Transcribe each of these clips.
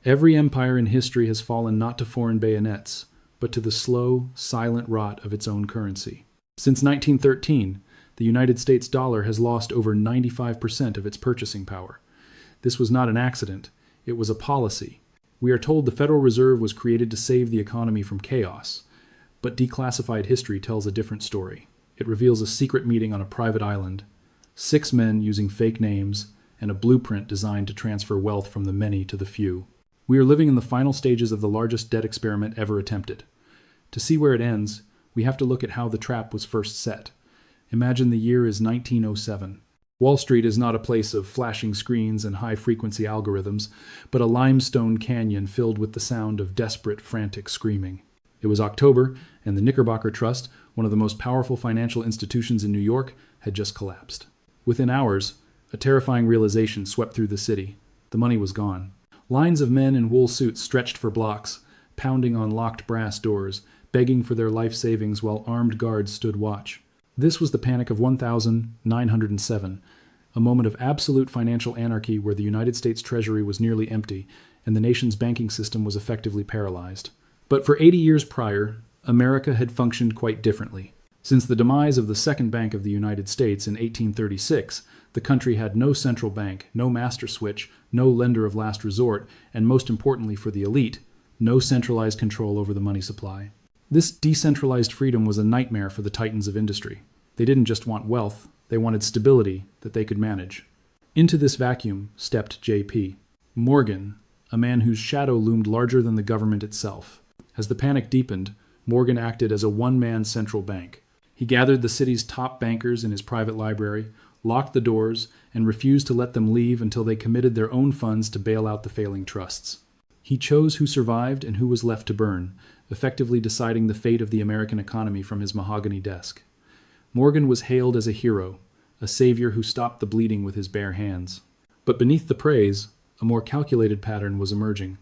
Every empire in history has fallen not to foreign bayonets, but to the slow, silent rot of its own currency. Since 1913, the United States dollar has lost over 95% of its purchasing power. This was not an accident, it was a policy. We are told the Federal Reserve was created to save the economy from chaos, but declassified history tells a different story. It reveals a secret meeting on a private island, 6 men using fake names, and a blueprint designed to transfer wealth from the many to the few. We are living in the final stages of the largest debt experiment ever attempted. To see where it ends, we have to look at how the trap was first set. Imagine the year is 1907. Wall Street is not a place of flashing screens and high-frequency algorithms, but a limestone canyon filled with the sound of desperate, frantic screaming. It was October, and the Knickerbocker Trust, one of the most powerful financial institutions in New York, had just collapsed. Within hours, a terrifying realization swept through the city. The money was gone. Lines of men in wool suits stretched for blocks, pounding on locked brass doors, begging for their life savings while armed guards stood watch. This was the panic of 1907, a moment of absolute financial anarchy where the United States Treasury was nearly empty and the nation's banking system was effectively paralyzed. But for 80 years prior, America had functioned quite differently. Since the demise of the Second Bank of the United States in 1836, the country had no central bank, no master switch, no lender of last resort, and most importantly for the elite, no centralized control over the money supply. This decentralized freedom was a nightmare for the titans of industry. They didn't just want wealth, they wanted stability that they could manage. Into this vacuum stepped J.P. Morgan, a man whose shadow loomed larger than the government itself. As the panic deepened, Morgan acted as a one-man central bank. He gathered the city's top bankers in his private library, locked the doors, and refused to let them leave until they committed their own funds to bail out the failing trusts. He chose who survived and who was left to burn, effectively deciding the fate of the American economy from his mahogany desk. Morgan was hailed as a hero, a savior who stopped the bleeding with his bare hands. But beneath the praise, a more calculated pattern was emerging.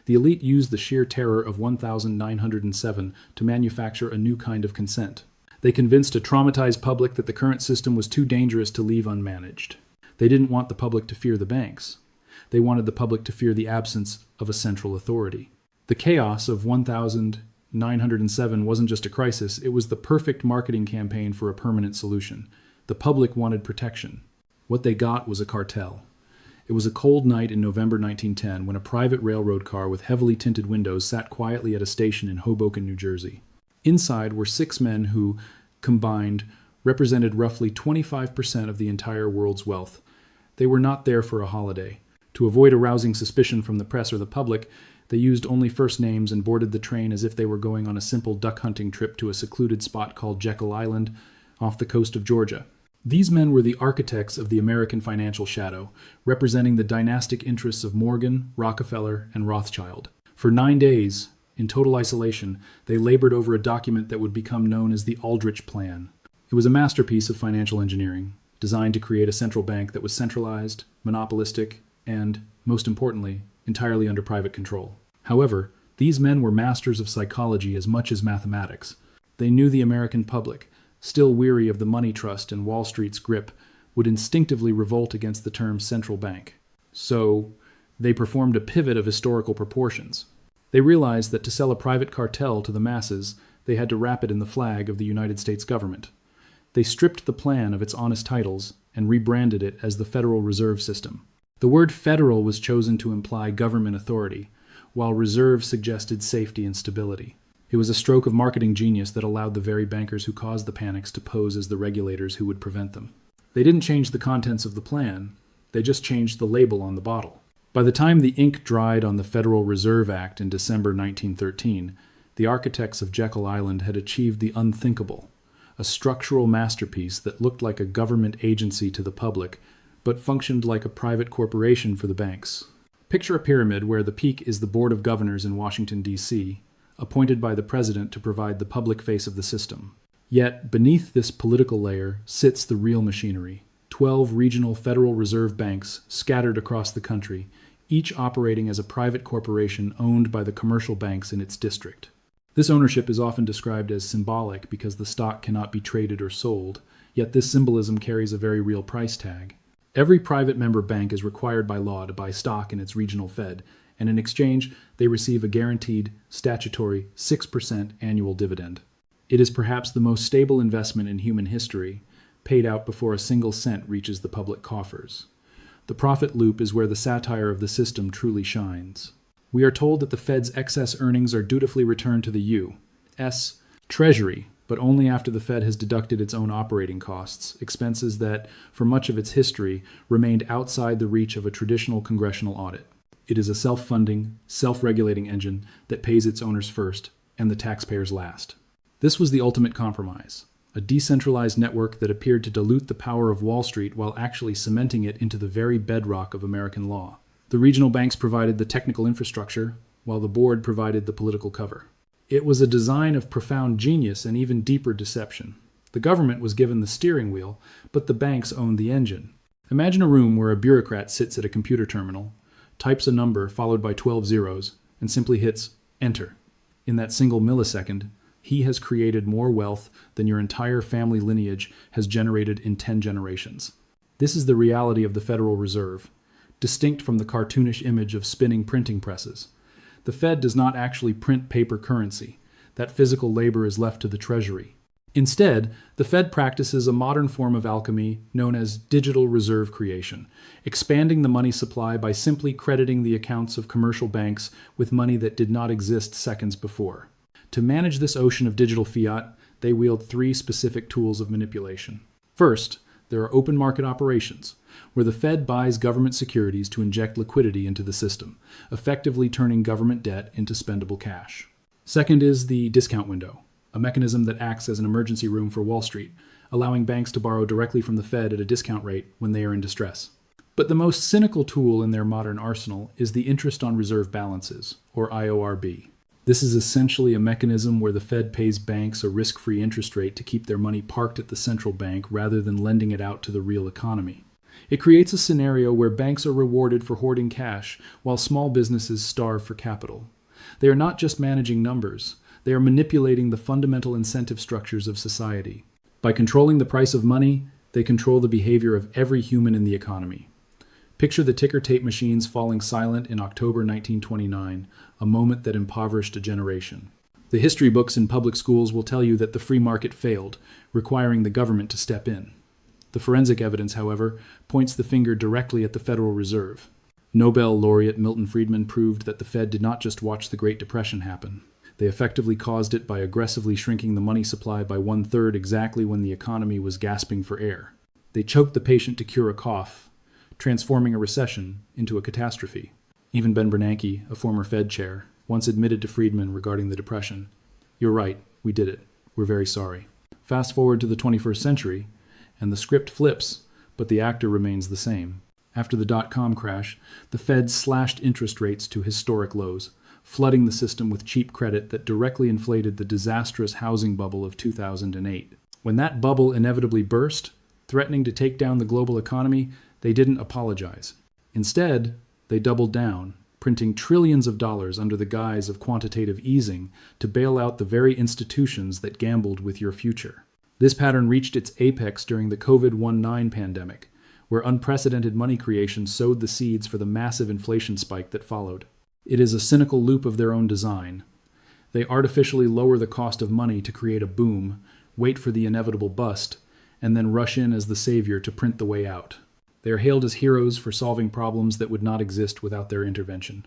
The elite used the sheer terror of 1907 to manufacture a new kind of consent. They convinced a traumatized public that the current system was too dangerous to leave unmanaged. They didn't want the public to fear the banks. They wanted the public to fear the absence of a central authority. The chaos of 1907 wasn't just a crisis, it was the perfect marketing campaign for a permanent solution. The public wanted protection. What they got was a cartel. It was a cold night in November 1910 when a private railroad car with heavily tinted windows sat quietly at a station in Hoboken, New Jersey. Inside were 6 men who, combined, represented roughly 25% of the entire world's wealth. They were not there for a holiday. To avoid arousing suspicion from the press or the public, they used only first names and boarded the train as if they were going on a simple duck hunting trip to a secluded spot called Jekyll Island off the coast of Georgia. These men were the architects of the American financial shadow, representing the dynastic interests of Morgan, Rockefeller, and Rothschild. For 9 days, in total isolation, they labored over a document that would become known as the Aldrich Plan. It was a masterpiece of financial engineering, designed to create a central bank that was centralized, monopolistic, and, most importantly, entirely under private control. However, these men were masters of psychology as much as mathematics. They knew the American public, still weary of the money trust and Wall Street's grip, would instinctively revolt against the term central bank. So, they performed a pivot of historical proportions. They realized that to sell a private cartel to the masses, they had to wrap it in the flag of the United States government. They stripped the plan of its honest titles and rebranded it as the Federal Reserve System. The word federal was chosen to imply government authority, while reserve suggested safety and stability. It was a stroke of marketing genius that allowed the very bankers who caused the panics to pose as the regulators who would prevent them. They didn't change the contents of the plan, they just changed the label on the bottle. By the time the ink dried on the Federal Reserve Act in December 1913, the architects of Jekyll Island had achieved the unthinkable, a structural masterpiece that looked like a government agency to the public, but functioned like a private corporation for the banks. Picture a pyramid where the peak is the Board of Governors in Washington, D.C., appointed by the president to provide the public face of the system. Yet, beneath this political layer sits the real machinery, 12 regional Federal Reserve banks scattered across the country, each operating as a private corporation owned by the commercial banks in its district. This ownership is often described as symbolic because the stock cannot be traded or sold, yet this symbolism carries a very real price tag. Every private member bank is required by law to buy stock in its regional Fed, and in exchange, they receive a guaranteed, statutory 6% annual dividend. It is perhaps the most stable investment in human history, paid out before a single cent reaches the public coffers. The profit loop is where the satire of the system truly shines. We are told that the Fed's excess earnings are dutifully returned to the U.S. Treasury, but only after the Fed has deducted its own operating costs, expenses that, for much of its history, remained outside the reach of a traditional congressional audit. It is a self-funding, self-regulating engine that pays its owners first and the taxpayers last. This was the ultimate compromise, a decentralized network that appeared to dilute the power of Wall Street while actually cementing it into the very bedrock of American law. The regional banks provided the technical infrastructure, while the board provided the political cover. It was a design of profound genius and even deeper deception. The government was given the steering wheel, but the banks owned the engine. Imagine a room where a bureaucrat sits at a computer terminal, types a number followed by 12 zeros, and simply hits Enter. In that single millisecond, he has created more wealth than your entire family lineage has generated in 10 generations. This is the reality of the Federal Reserve, distinct from the cartoonish image of spinning printing presses. The Fed does not actually print paper currency. That physical labor is left to the Treasury. Instead, the Fed practices a modern form of alchemy known as digital reserve creation, expanding the money supply by simply crediting the accounts of commercial banks with money that did not exist seconds before. To manage this ocean of digital fiat, they wield three specific tools of manipulation. First, there are open market operations, where the Fed buys government securities to inject liquidity into the system, effectively turning government debt into spendable cash. Second is the discount window, a mechanism that acts as an emergency room for Wall Street, allowing banks to borrow directly from the Fed at a discount rate when they are in distress. But the most cynical tool in their modern arsenal is the interest on reserve balances, or IORB. This is essentially a mechanism where the Fed pays banks a risk-free interest rate to keep their money parked at the central bank rather than lending it out to the real economy. It creates a scenario where banks are rewarded for hoarding cash while small businesses starve for capital. They are not just managing numbers, they are manipulating the fundamental incentive structures of society. By controlling the price of money, they control the behavior of every human in the economy. Picture the ticker tape machines falling silent in October 1929, a moment that impoverished a generation. The history books in public schools will tell you that the free market failed, requiring the government to step in. The forensic evidence, however, points the finger directly at the Federal Reserve. Nobel laureate Milton Friedman proved that the Fed did not just watch the Great Depression happen. They effectively caused it by aggressively shrinking the money supply by 1/3 exactly when the economy was gasping for air. They choked the patient to cure a cough, transforming a recession into a catastrophe. Even Ben Bernanke, a former Fed chair, once admitted to Friedman regarding the Depression, "You're right, we did it. We're very sorry." Fast forward to the 21st century, and the script flips, but the actor remains the same. After the dot-com crash, the Fed slashed interest rates to historic lows, flooding the system with cheap credit that directly inflated the disastrous housing bubble of 2008. When that bubble inevitably burst, threatening to take down the global economy, they didn't apologize. Instead, they doubled down, printing trillions of dollars under the guise of quantitative easing to bail out the very institutions that gambled with your future. This pattern reached its apex during the COVID-19 pandemic, where unprecedented money creation sowed the seeds for the massive inflation spike that followed. It is a cynical loop of their own design. They artificially lower the cost of money to create a boom, wait for the inevitable bust, and then rush in as the savior to print the way out. They are hailed as heroes for solving problems that would not exist without their intervention.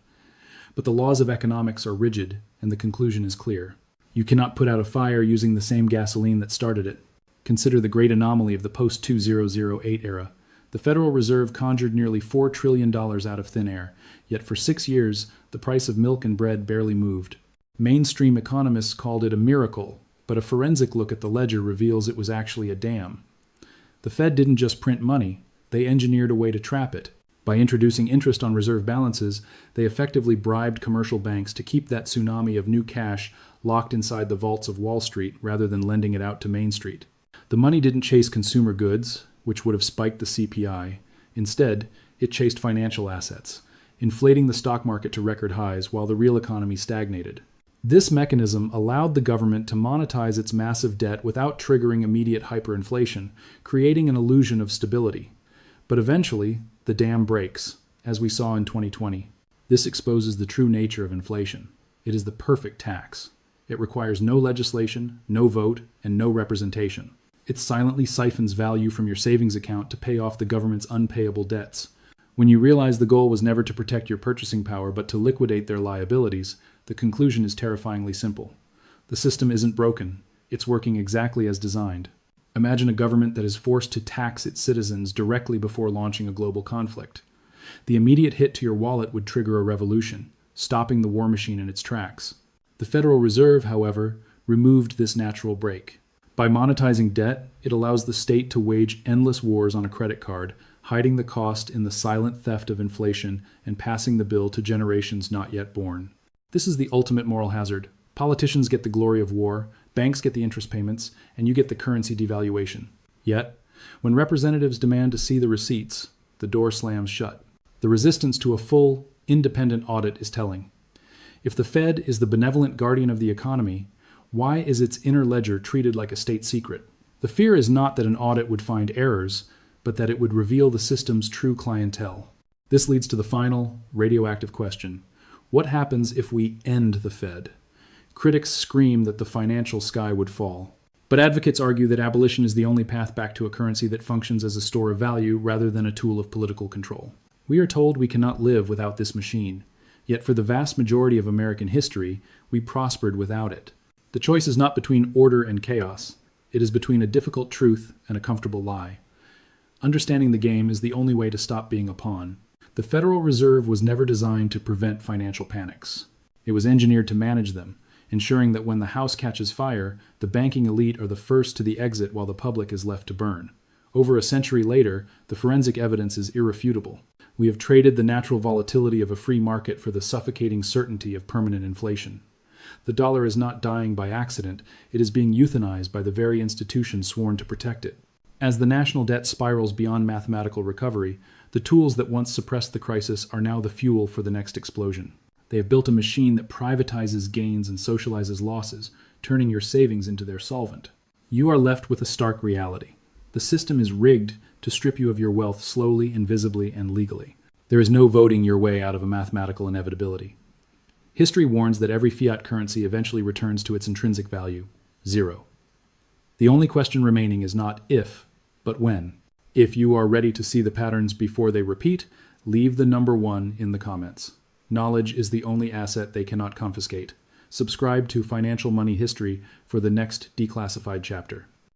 But the laws of economics are rigid, and the conclusion is clear. You cannot put out a fire using the same gasoline that started it. Consider the great anomaly of the post-2008 era. The Federal Reserve conjured nearly $4 trillion out of thin air, yet for 6 years, the price of milk and bread barely moved. Mainstream economists called it a miracle, but a forensic look at the ledger reveals it was actually a dam. The Fed didn't just print money, they engineered a way to trap it. By introducing interest on reserve balances, they effectively bribed commercial banks to keep that tsunami of new cash locked inside the vaults of Wall Street rather than lending it out to Main Street. The money didn't chase consumer goods, which would have spiked the CPI. Instead, it chased financial assets, inflating the stock market to record highs while the real economy stagnated. This mechanism allowed the government to monetize its massive debt without triggering immediate hyperinflation, creating an illusion of stability. But eventually, the dam breaks, as we saw in 2020. This exposes the true nature of inflation. It is the perfect tax. It requires no legislation, no vote, and no representation. It silently siphons value from your savings account to pay off the government's unpayable debts. When you realize the goal was never to protect your purchasing power but to liquidate their liabilities, the conclusion is terrifyingly simple. The system isn't broken. It's working exactly as designed. Imagine a government that is forced to tax its citizens directly before launching a global conflict. The immediate hit to your wallet would trigger a revolution, stopping the war machine in its tracks. The Federal Reserve, however, removed this natural break. By monetizing debt, it allows the state to wage endless wars on a credit card, hiding the cost in the silent theft of inflation and passing the bill to generations not yet born. This is the ultimate moral hazard. Politicians get the glory of war, banks get the interest payments, and you get the currency devaluation. Yet, when representatives demand to see the receipts, the door slams shut. The resistance to a full, independent audit is telling. If the Fed is the benevolent guardian of the economy, why is its inner ledger treated like a state secret? The fear is not that an audit would find errors, but that it would reveal the system's true clientele. This leads to the final, radioactive question. What happens if we end the Fed? Critics scream that the financial sky would fall. But advocates argue that abolition is the only path back to a currency that functions as a store of value rather than a tool of political control. We are told we cannot live without this machine. Yet for the vast majority of American history, we prospered without it. The choice is not between order and chaos. It is between a difficult truth and a comfortable lie. Understanding the game is the only way to stop being a pawn. The Federal Reserve was never designed to prevent financial panics. It was engineered to manage them, ensuring that when the house catches fire, the banking elite are the first to the exit while the public is left to burn. Over a century later, the forensic evidence is irrefutable. We have traded the natural volatility of a free market for the suffocating certainty of permanent inflation. The dollar is not dying by accident, it is being euthanized by the very institutions sworn to protect it. As the national debt spirals beyond mathematical recovery, the tools that once suppressed the crisis are now the fuel for the next explosion. They have built a machine that privatizes gains and socializes losses, turning your savings into their solvent. You are left with a stark reality. The system is rigged to strip you of your wealth slowly, invisibly, and legally. There is no voting your way out of a mathematical inevitability. History warns that every fiat currency eventually returns to its intrinsic value, zero. The only question remaining is not if, but when. If you are ready to see the patterns before they repeat, leave the number 1 in the comments. Knowledge is the only asset they cannot confiscate. Subscribe to Financial Money History for the next declassified chapter.